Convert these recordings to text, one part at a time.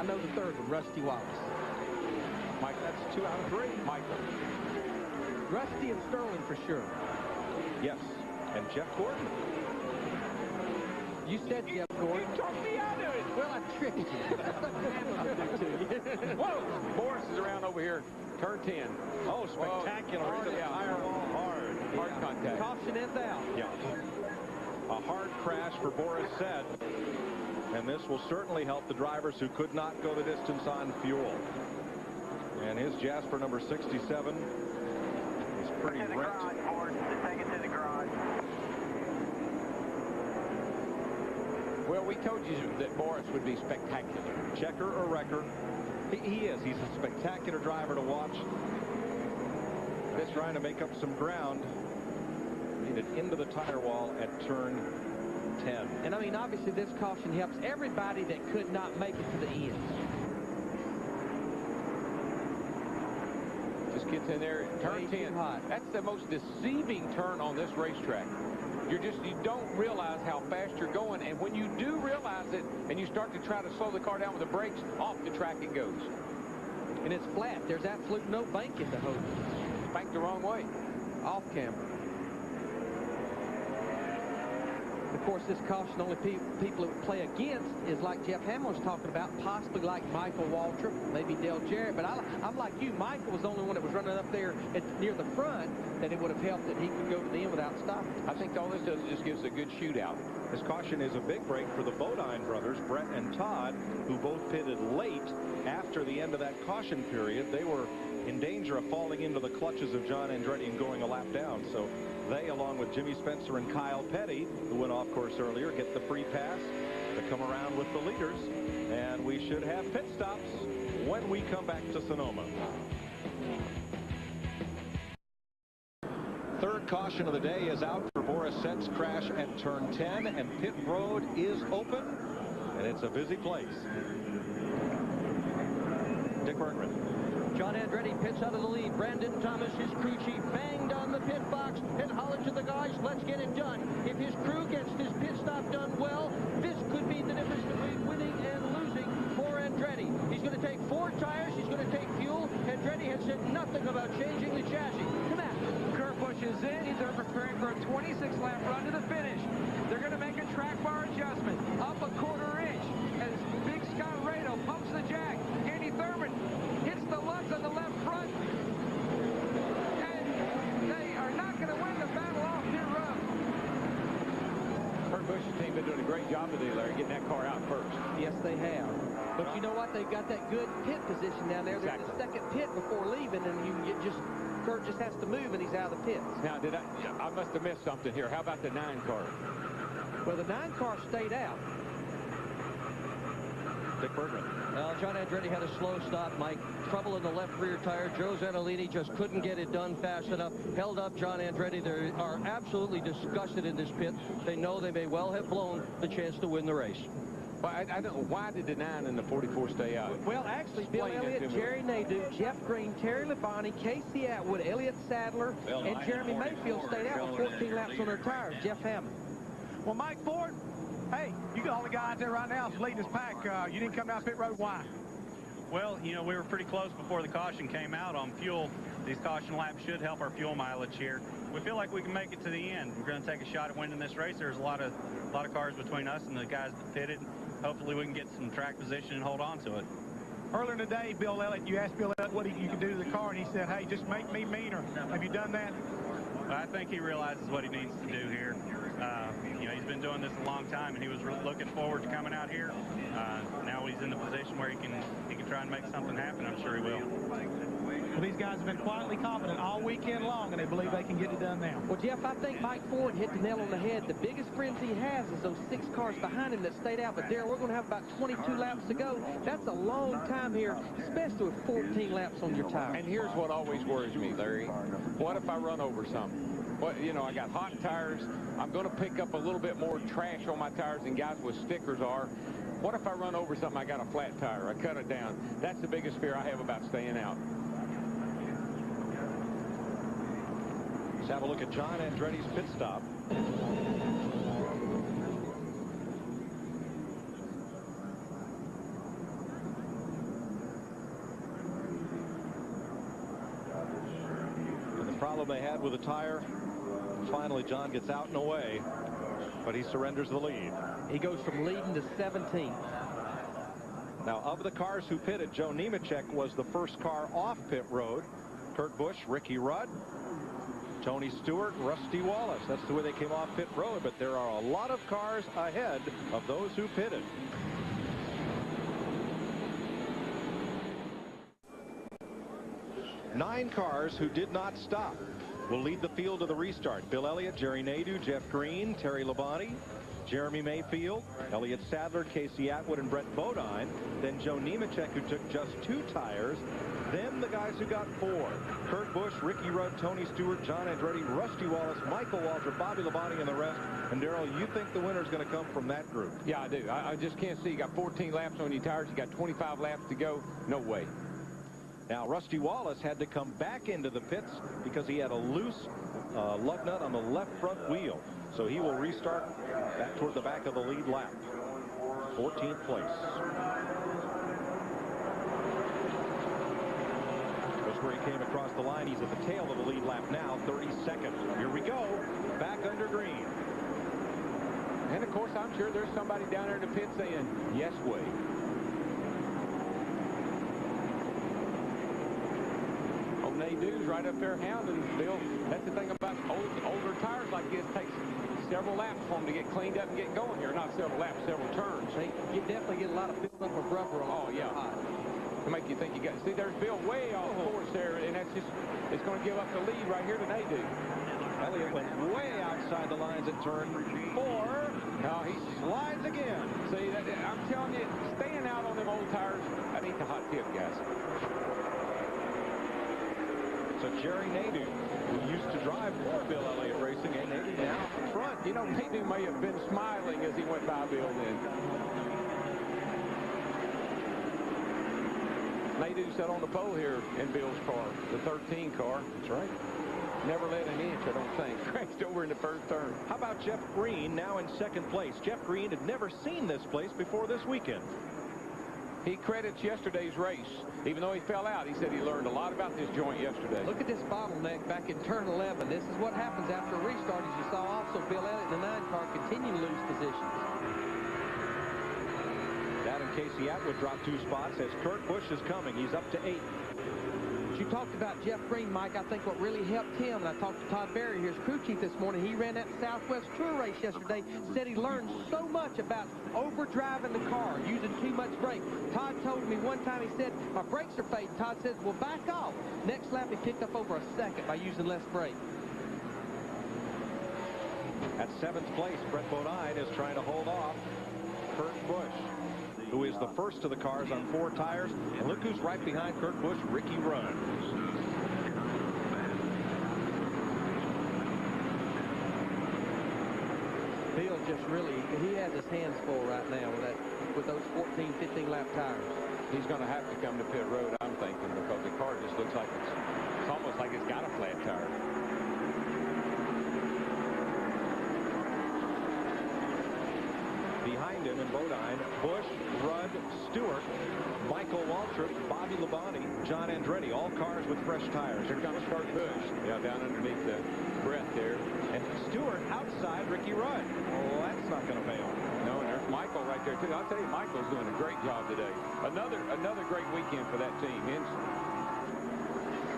I know the third one, Rusty Wallace. Mike, that's 2 out of 3. Michael. Rusty and Sterling for sure. Yes. And Jeff Gordon. You said Jeff Gordon. You talked me out of it. Well, I tricked you. That's what Hamlin's going to do to you. Whoa! Boris is around over here. Turn 10. Oh, spectacular. Hard Into the tire wall hard. Hard contact. Caution is out. Yeah. A hard crash for Boris Said. And this will certainly help the drivers who could not go the distance on fuel. And his Jasper number 67 is pretty wrecked. Take it to the garage. Well, we told you that Boris would be spectacular. Checker or wrecker. He is. He's a spectacular driver to watch. Just trying to make up some ground. Made it into the tire wall at turn 10. And I mean, obviously, this caution helps everybody that could not make it to the end. Just gets in there. Turn 10. That's the most deceiving turn on this racetrack. You don't realize how fast you're going, and when you do realize it and you start to try to slow the car down with the brakes, off the track it goes. And it's flat. There's absolutely no bank in the hose. Banked the wrong way. Off camera. Of course, this caution only people that would play against is like Jeff Hamlin was talking about, possibly like Michael Waltrip, maybe Dale Jarrett. But I'm like you. Michael was the only one that was running up there near the front that it would have helped that he could go to the end without stopping. I think all this does is just gives a good shootout. This caution is a big break for the Bodine brothers, Brett and Todd, who both pitted late after the end of that caution period. They were in danger of falling into the clutches of John Andretti and going a lap down. So they, along with Jimmy Spencer and Kyle Petty, who went off course earlier, get the free pass to come around with the leaders. And we should have pit stops when we come back to Sonoma. Third caution of the day is out for Boris Said's crash at turn 10, and pit road is open, and it's a busy place. Dick Bergman. John Andretti pits out of the lead. Brandon Thomas, his crew chief, banged on the pit box and hollered to the guys, let's get it done. If his crew gets this pit stop done well, this could be the difference between winning and losing for Andretti. He's going to take 4 tires. He's going to take fuel. Andretti has said nothing about changing the chassis. Come on. Kurt Busch is in. They're preparing for a 26-lap run to the finish. They're going to make a track bar adjustment up a 1/4 inch as Big Scott Rado pumps the jack. Andy Thurman hits the lugs on the left front. And they are not going to win the battle off pit road. Kurt Busch's team been doing a great job today, Larry, getting that car out first. Yes, they have. But you know what? They've got that good pit position down there. They're in the second pit before leaving, and Kurt just has to move, and he's out of the pits. Now, I must have missed something here. How about the 9 car? Well, the 9 car stayed out. Dick Bergman. Well, John Andretti had a slow stop, Mike. Trouble in the left rear tire. Joe Zanolini just couldn't get it done fast enough. Held up John Andretti. They are absolutely disgusted in this pit. They know they may well have blown the chance to win the race. Well, I don't know. Why did the 9 and the 44 stay out? Well, actually, Bill Explain Elliott, Jerry Nadeau, Jeff Green, Terry Labonte, Casey Atwood, Elliott Sadler, and Jeremy Mayfield stayed out with 14 laps on their tires. Jeff Hammond. Well, Mike Ford, hey, you got all the guys there right now leading this pack. You didn't come down pit road. Why? Well, you know, we were pretty close before the caution came out on fuel. These caution laps should help our fuel mileage here. We feel like we can make it to the end. We're going to take a shot at winning this race. There's a lot of cars between us and the guys that pitted. Hopefully we can get some track position and hold on to it. Earlier in the day, Bill Elliott, you asked Bill Elliott what you could do to the car, and he said, hey, just make me meaner. Have you done that? Well, I think he realizes what he needs to do here. You know, he's been doing this a long time, and he was looking forward to coming out here. Now he's in the position where he can try and make something happen. I'm sure he will. Well, these guys have been quietly confident all weekend long, and they believe they can get it done now. Well, Jeff, I think Mike Ford hit the nail on the head. The biggest friends he has is those 6 cars behind him that stayed out. But there, we're going to have about 22 laps to go. That's a long time here, especially with 14 laps on your tire. And here's what always worries me, Larry. What if I run over something? What, you know, I got hot tires. I'm going to pick up a little bit more trash on my tires than guys with stickers are. What if I run over something, I got a flat tire, I cut it down? That's the biggest fear I have about staying out. Let's have a look at John Andretti's pit stop. problem they had with the tire. Finally, John gets out and away, but he surrenders the lead. He goes from leading to 17th. Now, of the cars who pitted, Joe Nemechek was the first car off pit road. Kurt Busch, Ricky Rudd, Tony Stewart, Rusty Wallace. That's the way they came off pit road, but there are a lot of cars ahead of those who pitted. Nine cars who did not stop will lead the field to the restart. Bill Elliott, Jerry Nadeau, Jeff Green, Terry Labonte, Jeremy Mayfield, Elliott Sadler, Casey Atwood, and Brett Bodine. Then Joe Nemechek, who took just 2 tires. Then the guys who got 4. Kurt Busch, Ricky Rudd, Tony Stewart, John Andretti, Rusty Wallace, Michael Waltrip, Bobby Labonte, and the rest. And Darrell, you think the winner's going to come from that group? Yeah, I do. I just can't see. You got 14 laps on your tires. You got 25 laps to go. No way. Now, Rusty Wallace had to come back into the pits because he had a loose lug nut on the left front wheel. So he will restart back toward the back of the lead lap. 14th place. That's where he came across the line. He's at the tail of the lead lap now, 32nd. Here we go, back under green. And, of course, I'm sure there's somebody down there in the pit saying, yes, way. Nadeau's right up there hounding Bill. That's the thing about older tires like this. Takes several laps for them to get cleaned up and get going here. Not several laps, several turns. You definitely get a lot of buildup of rubber on. Oh, yeah. To make you think you got. See, there's Bill way off course there, and that's just, it's going to give up the lead right here to Nadeau. Elliott went way outside the lines at turn 4. Now he slides again. See, I'm telling you, staying out on them old tires, that ain't the hot tip, guys. So Jerry Nadeau, who used to drive for Bill Elliott Racing, and Nadeau now in front. You know, Nadeau may have been smiling as he went by Bill then. Nadeau sat on the pole here in Bill's car, the 13 car. That's right. Never led an inch, I don't think. Crashed over in the first turn. How about Jeff Green, now in 2nd place? Jeff Green had never seen this place before this weekend. He credits yesterday's race. Even though he fell out, he said he learned a lot about this joint yesterday. Look at this bottleneck back in turn 11. This is what happens after a restart, as you saw also Bill Elliott in the 9 car continue to lose positions. That and Casey Atwood dropped 2 spots as Kurt Busch is coming. He's up to 8. You talked about Jeff Green, Mike. I think what really helped him, and I talked to Todd Berry, his crew chief, this morning. He ran that Southwest Tour race yesterday, said he learned so much about overdriving the car, using too much brake. Todd told me one time, he said, my brakes are fading. Todd says, well, back off. Next lap, he picked up over a second by using less brake. At 7th place, Brett Bodine is trying to hold off Kurt Busch, who is the first of the cars on 4 tires. And look who's right behind Kurt Busch, Ricky Rudd. Bill just really, he has his hands full right now with those 14, 15 lap tires. He's going to have to come to pit road, I'm thinking, because the car just looks like it's almost like it's got a flat tire. Behind him in Bodine, Busch, Rudd, Stewart, Michael Waltrip, Bobby Labonte, John Andretti, all cars with fresh tires. Here comes Kurt Busch. Yeah, down underneath the breath there. And Stewart outside Ricky Rudd. Oh, that's not going to fail. No, and there's Michael right there, too. I'll tell you, Michael's doing a great job today. Another great weekend for that team.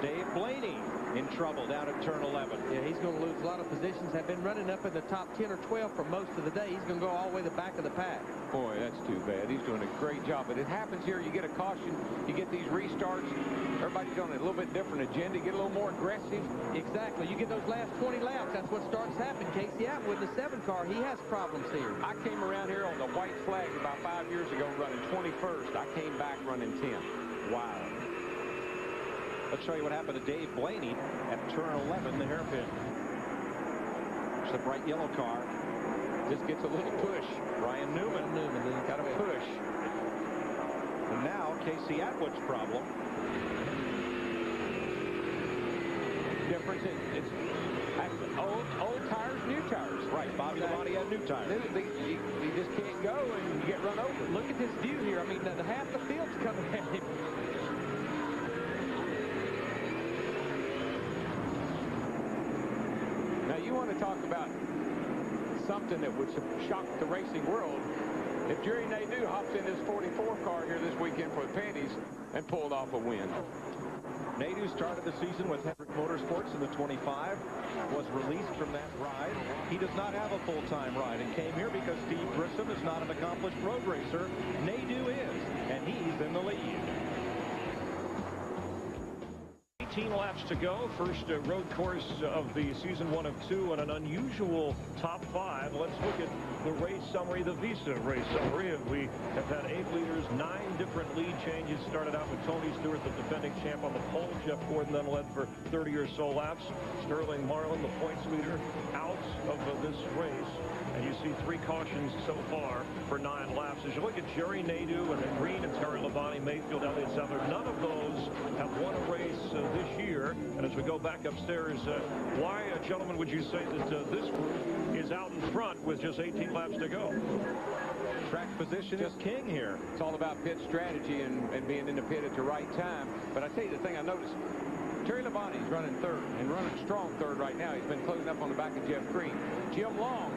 Dave Blaney in trouble down at turn 11. Yeah, he's going to lose a lot of positions. Have been running up in the top 10 or 12 for most of the day. He's going to go all the way to the back of the pack. Boy, that's too bad. He's doing a great job. But it happens here. You get a caution. You get these restarts. Everybody's on a little bit different agenda. Get a little more aggressive. Exactly. You get those last 20 laps. That's what starts happening. Casey Atwood, the 7 car, he has problems here. I came around here on the white flag about 5 years ago running 21st. I came back running 10. Wow. Let's show you what happened to Dave Blaney at turn 11, the hairpin. It's the bright yellow car. Just gets a little push. Ryan Newman got a push. And now Casey Atwood's problem. Difference it's old tires, new tires. Right, Bobby Labonte had new tires. He just can't go and get run over. Look at this view here. I mean, half the field's coming at him. something that would shock the racing world if Jerry Nadeau hops in his 44 car here this weekend for the Panties and pulled off a win. Nadeau started the season with Hendrick Motorsports in the 25, was released from that ride. He does not have a full-time ride and came here because Steve Grissom is not an accomplished road racer. Nadeau is, and he's in the lead. 18 laps to go. First road course of the season 1 of 2 and an unusual top 5. Let's look at the race summary, the Visa race summary. We have had 8 leaders, 9 different lead changes. Started out with Tony Stewart, the defending champ, on the pole. Jeff Gordon then led for 30 or so laps. Sterling Marlin, the points leader, out of this race. And you see 3 cautions so far for 9 laps. As you look at Jerry Nadeau and Green and Terry Labonte, Mayfield, Elliott Sadler, none of those have won a race this year. And as we go back upstairs, why, gentlemen, would you say that this group is out in front with just 18 laps to go? Track position is king here. It's all about pit strategy and being in the pit at the right time. But I tell you the thing I noticed, Terry Labonte's running third and running strong third right now. He's been closing up on the back of Jeff Green. Jim Long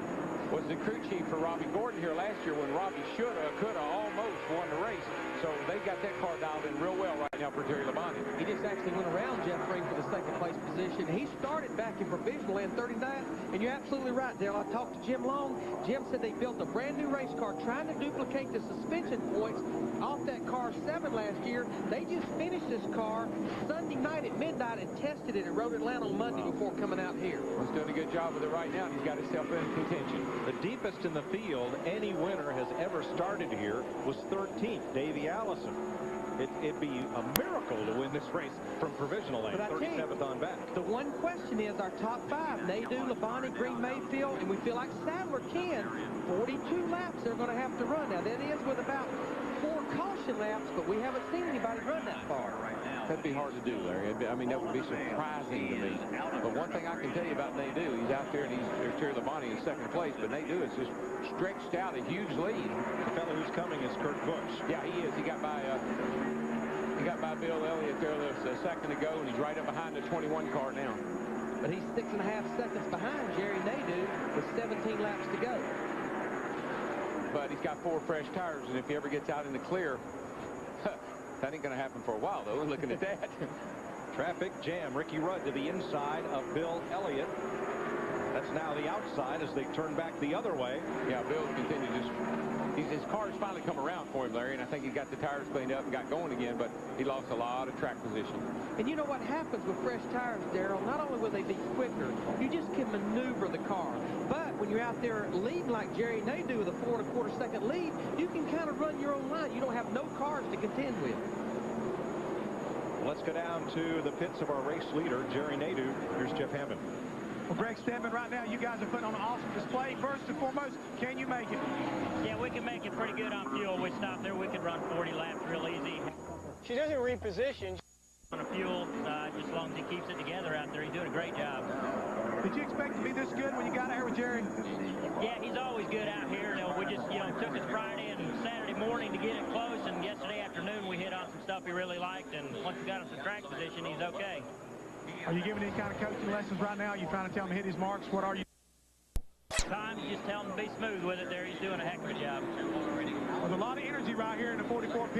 was the crew chief for Robbie Gordon here last year when Robbie should have, could have, almost won the race. So they got that car dialed in real well right now for Terry Labonte. He just actually went around Jeff Green for the second place position. He started back in provisional in 39, and you're absolutely right, Dale. I talked to Jim Long. Jim said they built a brand new race car trying to duplicate the suspension points off that car 7 last year. They just finished this car Sunday night at midnight and tested it at Road Atlanta on Monday before coming out here. He's doing a good job with it right now, and he's got himself in contention. The deepest in the field any winner has ever started here was 13th, Davey Allison. It'd be a miracle to win this race from provisional lane, 37th on back. The one question is our top 5, Nadeau, Labonte, Green, Mayfield, and we feel like Sadler can. 42 laps they're going to have to run. Now, that is with about 4 caution laps, but we haven't seen anybody run that far. That'd be hard to do, Larry. I mean, that would be surprising to me. But one thing I can tell you about Nadeau, he's out there and there's Terry Labonte in second place, but Nadeau has just stretched out a huge lead. The fellow who's coming is Kurt Busch. Yeah, he is. He got by Bill Elliott there a second ago, and he's right up behind the 21 car now. But he's 6.5 seconds behind Jerry Nadeau with 17 laps to go. But he's got 4 fresh tires, and if he ever gets out in the clear, that ain't going to happen for a while, though. We're looking at that. Traffic jam. Ricky Rudd to the inside of Bill Elliott. That's now the outside as they turn back the other way. Yeah, Bill continues just... His car's finally come around for him, Larry, and I think he got the tires cleaned up and got going again, but he lost a lot of track position. And you know what happens with fresh tires, Darrell? Not only will they be quicker, you just can maneuver the car. But when you're out there leading like Jerry Nadeau with a 4 1/4 second lead, you can kind of run your own line. You don't have no cars to contend with. Let's go down to the pits of our race leader, Jerry Nadeau. Here's Jeff Hammond. Well, Greg Stedman, right now you guys are putting on an awesome display. First and foremost, can you make it? Yeah, we can make it pretty good on fuel. We stop there, we can run 40 laps real easy. She doesn't reposition. On a fuel, just as long as he keeps it together out there, he's doing a great job. Did you expect to be this good when you got out here with Jerry? Yeah, he's always good out here. We just, took us Friday and Saturday morning to get it close, and yesterday afternoon we hit on some stuff he really liked, and once we got him some track position, he's okay. Are you giving any kind of coaching lessons right now? Are you trying to tell him to hit his marks? What are you? Time, you just tell him to be smooth with it there. He's doing a heck of a job. There's a lot of energy right here in the 44 pit.